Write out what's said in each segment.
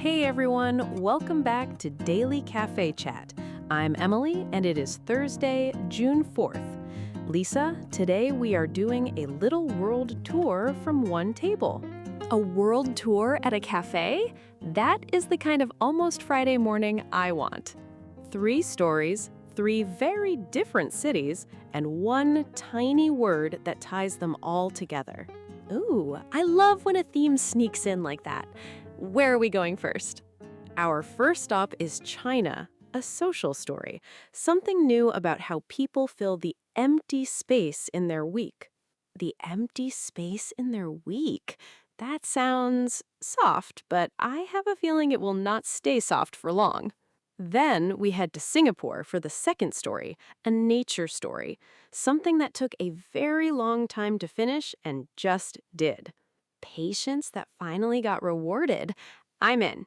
Hey everyone, welcome back to Daily Cafe Chat. I'm Emily and it is Thursday, June 4th. Lisa, today we are doing a little world tour from one table. A world tour at a cafe? That is the kind of almost Friday morning I want. 3 stories, 3 very different cities, and one tiny word that ties them all together. Ooh, I love when a theme sneaks in like that. Where are we going first? Our first stop is China, a social story, something new about how people fill the empty space in their week. The empty space in their week? That sounds soft, but I have a feeling it will not stay soft for long. Then we head to Singapore for the second story, a nature story, something that took a very long time to finish and just did. Patience that finally got rewarded. I'm in.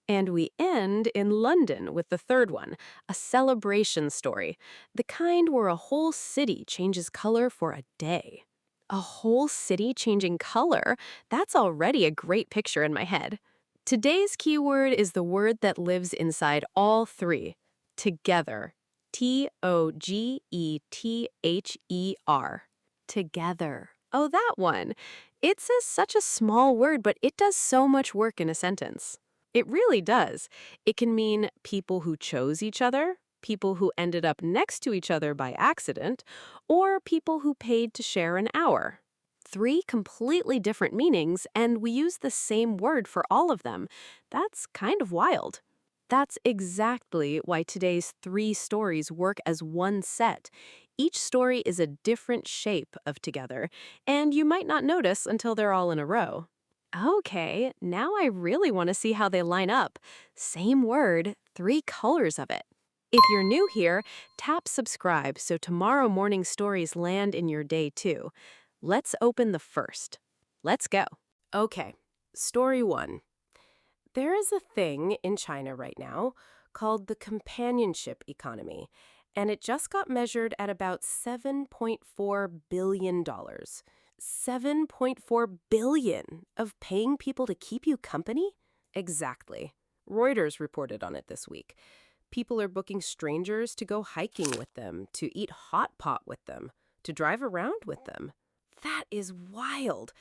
And we end in London with the third one, a celebration story, the kind where a whole city changes color for a day. A whole city changing color? That's already a great picture in my head. Today's keyword is the word that lives inside all 3. Together. T-O-G-E-T-H-E-R. Together. Oh, that one. It's such a small word, but it does so much work in a sentence. It really does. It can mean people who chose each other, people who ended up next to each other by accident, or people who paid to share an hour. 3 completely different meanings, and we use the same word for all of them. That's kind of wild. That's exactly why today's 3 stories work as one set. Each story is a different shape of together, and you might not notice until they're all in a row. Okay, now I really want to see how they line up. Same word, 3 colors of it. If you're new here, tap subscribe so tomorrow morning stories land in your day too. Let's open the first. Let's go. Okay, story 1. There is a thing in China right now called the companionship economy, and it just got measured at about $7.4 billion. $7.4 billion of paying people to keep you company? Exactly. Reuters reported on it this week. People are booking strangers to go hiking with them, to eat hot pot with them, to drive around with them. That is wild.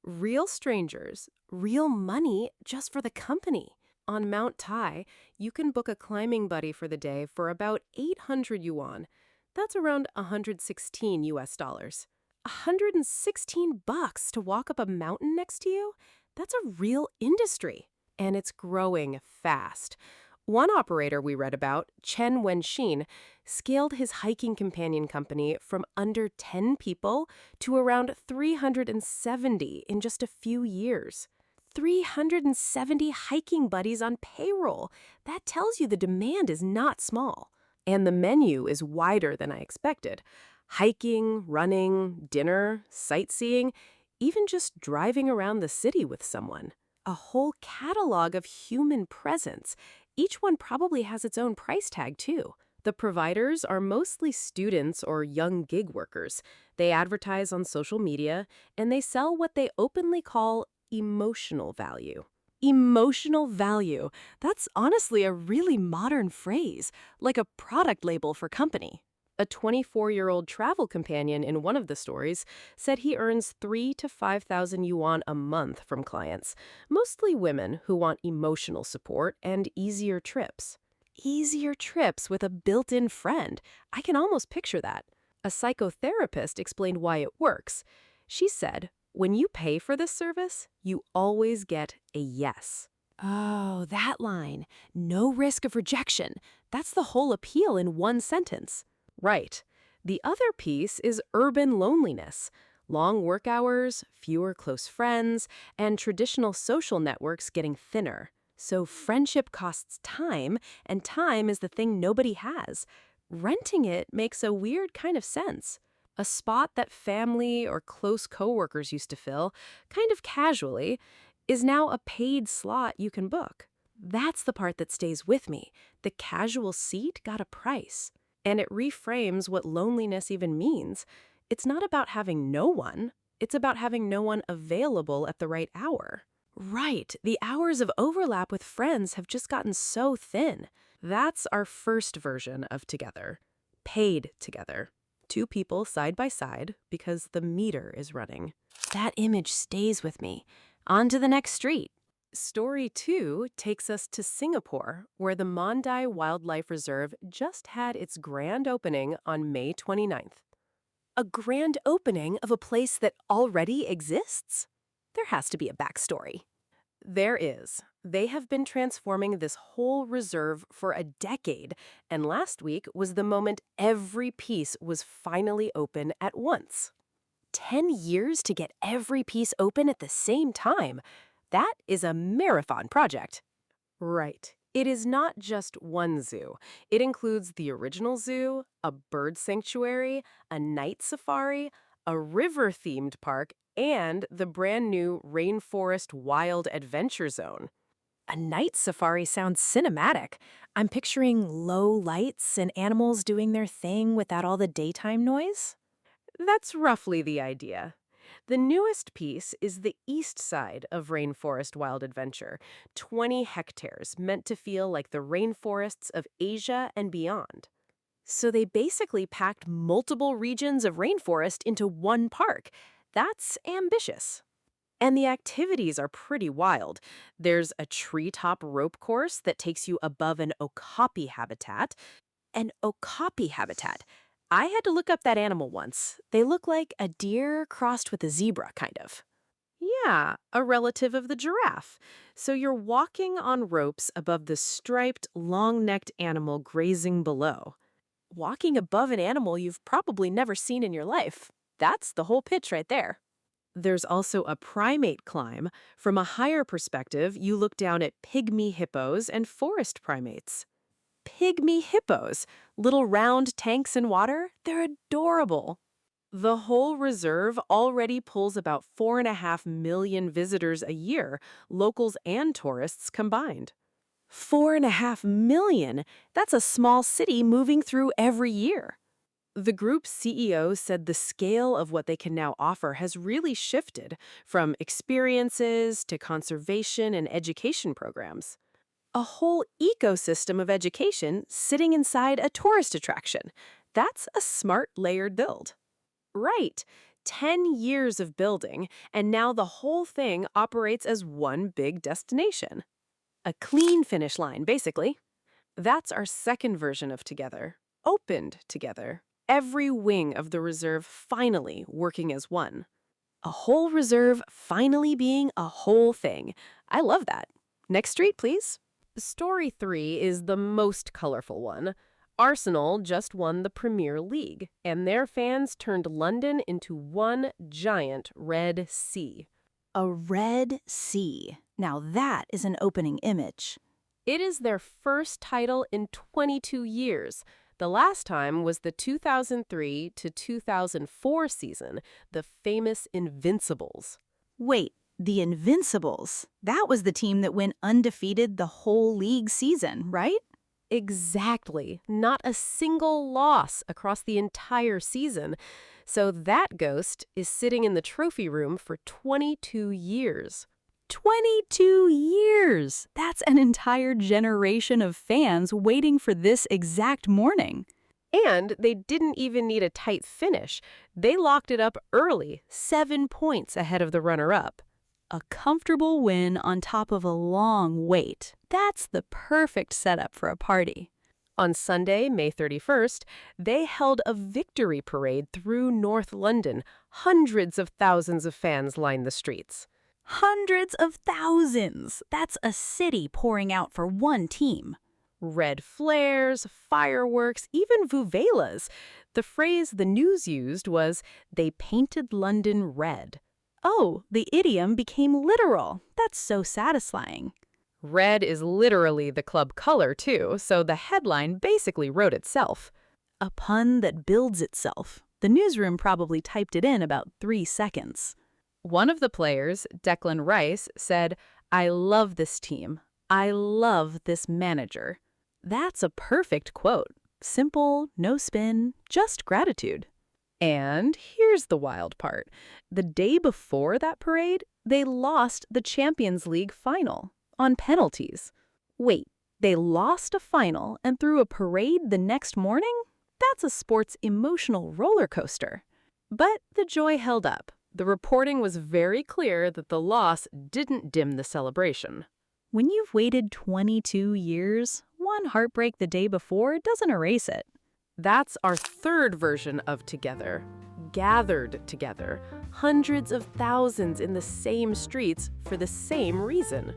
Real strangers, real money just for the company. On Mount Tai, you can book a climbing buddy for the day for about 800 yuan. That's around 116 US dollars. 116 bucks to walk up a mountain next to you? That's a real industry. And it's growing fast. One operator we read about, Chen Wenxin, scaled his hiking companion company from under 10 people to around 370 in just a few years. 370 hiking buddies on payroll. That tells you the demand is not small. And the menu is wider than I expected. Hiking, running, dinner, sightseeing, even just driving around the city with someone. A whole catalog of human presence. Each one probably has its own price tag, too. The providers are mostly students or young gig workers. They advertise on social media, and they sell what they openly call emotional value. Emotional value. That's honestly a really modern phrase, like a product label for company. A 24-year-old travel companion in one of the stories said he earns 3,000 to 5,000 yuan a month from clients, mostly women who want emotional support and easier trips. Easier trips with a built-in friend. I can almost picture that. A psychotherapist explained why it works. She said, when you pay for this service, you always get a yes. Oh, that line. No risk of rejection. That's the whole appeal in one sentence. Right. The other piece is urban loneliness. Long work hours, fewer close friends, and traditional social networks getting thinner. So friendship costs time, and time is the thing nobody has. Renting it makes a weird kind of sense. A spot that family or close coworkers used to fill, kind of casually, is now a paid slot you can book. That's the part that stays with me. The casual seat got a price. And it reframes what loneliness even means. It's not about having no one. It's about having no one available at the right hour. Right. The hours of overlap with friends have just gotten so thin. That's our first version of together. Paid together. Two people side by side because the meter is running. That image stays with me. On to the next street. Story 2 takes us to Singapore, where the Mandai Wildlife Reserve just had its grand opening on May 29th. A grand opening of a place that already exists? There has to be a backstory. There is. They have been transforming this whole reserve for a decade, and last week was the moment every piece was finally open at once. 10 years to get every piece open at the same time. That is a marathon project. Right. It is not just one zoo. It includes the original zoo, a bird sanctuary, a night safari, a river-themed park, and the brand new Rainforest Wild Adventure Zone. A night safari sounds cinematic. I'm picturing low lights and animals doing their thing without all the daytime noise. That's roughly the idea. The newest piece is the east side of Rainforest Wild Adventure, 20 hectares meant to feel like the rainforests of Asia and beyond. So they basically packed multiple regions of rainforest into one park. That's ambitious. And the activities are pretty wild. There's a treetop rope course that takes you above an okapi habitat. An okapi habitat. I had to look up that animal once. They look like a deer crossed with a zebra, kind of. Yeah, a relative of the giraffe. So you're walking on ropes above the striped, long-necked animal grazing below. Walking above an animal you've probably never seen in your life. That's the whole pitch right there. There's also a primate climb. From a higher perspective, you look down at pygmy hippos and forest primates. Pygmy hippos, little round tanks in water, they're adorable. The whole reserve already pulls about 4.5 million visitors a year, locals and tourists combined. 4.5 million? That's a small city moving through every year. The group CEO said the scale of what they can now offer has really shifted from experiences to conservation and education programs. A whole ecosystem of education sitting inside a tourist attraction. That's a smart layered build. Right. 10 years of building, and now the whole thing operates as one big destination. A clean finish line, basically. That's our second version of together. Opened together. Every wing of the reserve finally working as one. A whole reserve finally being a whole thing. I love that. Next street, please. Story 3 is the most colorful one. Arsenal just won the Premier League, and their fans turned London into one giant red sea. A red sea. Now that is an opening image. It is their first title in 22 years. The last time was the 2003 to 2004 season, the famous Invincibles. Wait, the Invincibles. That was the team that went undefeated the whole league season, right? Exactly. Not a single loss across the entire season. So that ghost is sitting in the trophy room for 22 years. 22 years! That's an entire generation of fans waiting for this exact morning. And they didn't even need a tight finish. They locked it up early, 7 points ahead of the runner-up. A comfortable win on top of a long wait. That's the perfect setup for a party. On Sunday, May 31st, they held a victory parade through North London. Hundreds of thousands of fans lined the streets. Hundreds of thousands! That's a city pouring out for one team. Red flares, fireworks, even vuvuzelas. The phrase the news used was, "They painted London red." Oh, the idiom became literal. That's so satisfying. Red is literally the club color, too, so the headline basically wrote itself. A pun that builds itself. The newsroom probably typed it in about 3 seconds. One of the players, Declan Rice, said, "I love this team. I love this manager." That's a perfect quote. Simple, no spin, just gratitude. And here's the wild part. The day before that parade, they lost the Champions League final on penalties. Wait, they lost a final and threw a parade the next morning? That's a sport's emotional roller coaster. But the joy held up. The reporting was very clear that the loss didn't dim the celebration. When you've waited 22 years, one heartbreak the day before doesn't erase it. That's our third version of together. Gathered together. Hundreds of thousands in the same streets for the same reason.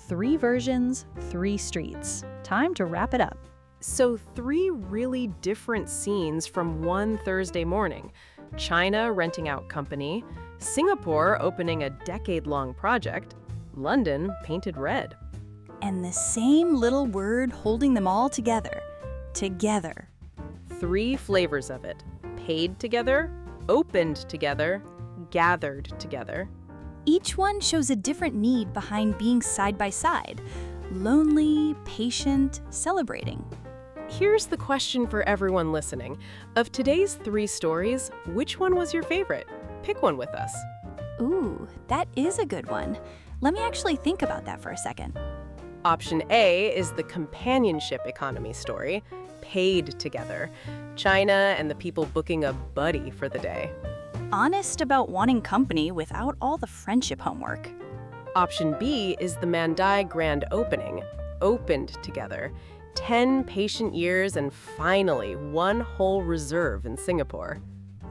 3 versions, 3 streets. Time to wrap it up. So 3 really different scenes from one Thursday morning. China renting out company, Singapore opening a decade-long project, London painted red. And the same little word holding them all together. Together. 3 flavors of it. Paid together, opened together, gathered together. Each one shows a different need behind being side by side. Lonely, patient, celebrating. Here's the question for everyone listening. Of today's 3 stories, which one was your favorite? Pick one with us. Ooh, that is a good one. Let me actually think about that for a second. Option A is the companionship economy story, paid together. China and the people booking a buddy for the day. Honest about wanting company without all the friendship homework. Option B is the Mandai grand opening, opened together. 10 patient years and finally one whole reserve in Singapore.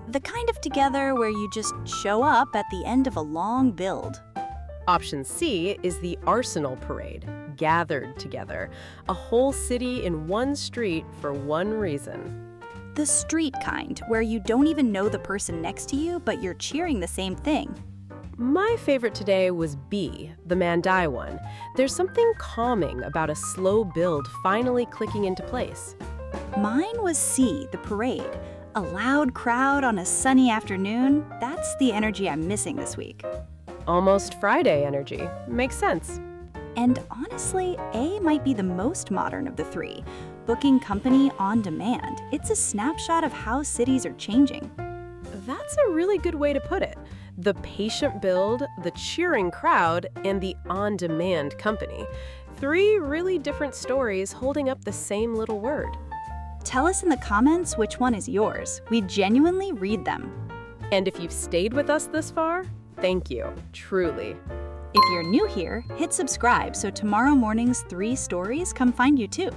The kind of together where you just show up at the end of a long build. Option C is the Arsenal Parade, gathered together. A whole city in one street for one reason. The street kind, where you don't even know the person next to you, but you're cheering the same thing. My favorite today was B, the Mandai one. There's something calming about a slow build finally clicking into place. Mine was C, the parade. A loud crowd on a sunny afternoon. That's the energy I'm missing this week. Almost Friday energy. Makes sense. And honestly, A might be the most modern of the 3. Booking company on demand. It's a snapshot of how cities are changing. That's a really good way to put it. The patient build, the cheering crowd, and the on-demand company. 3 really different stories holding up the same little word. Tell us in the comments which one is yours. We genuinely read them. And if you've stayed with us this far, thank you, truly. If you're new here, hit subscribe so tomorrow morning's 3 stories come find you too.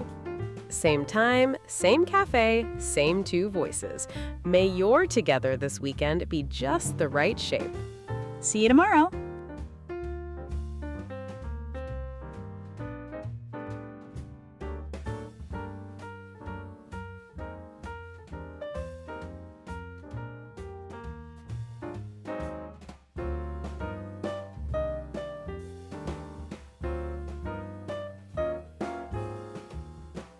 Same time, same cafe, same 2 voices. May your together this weekend be just the right shape. See you tomorrow.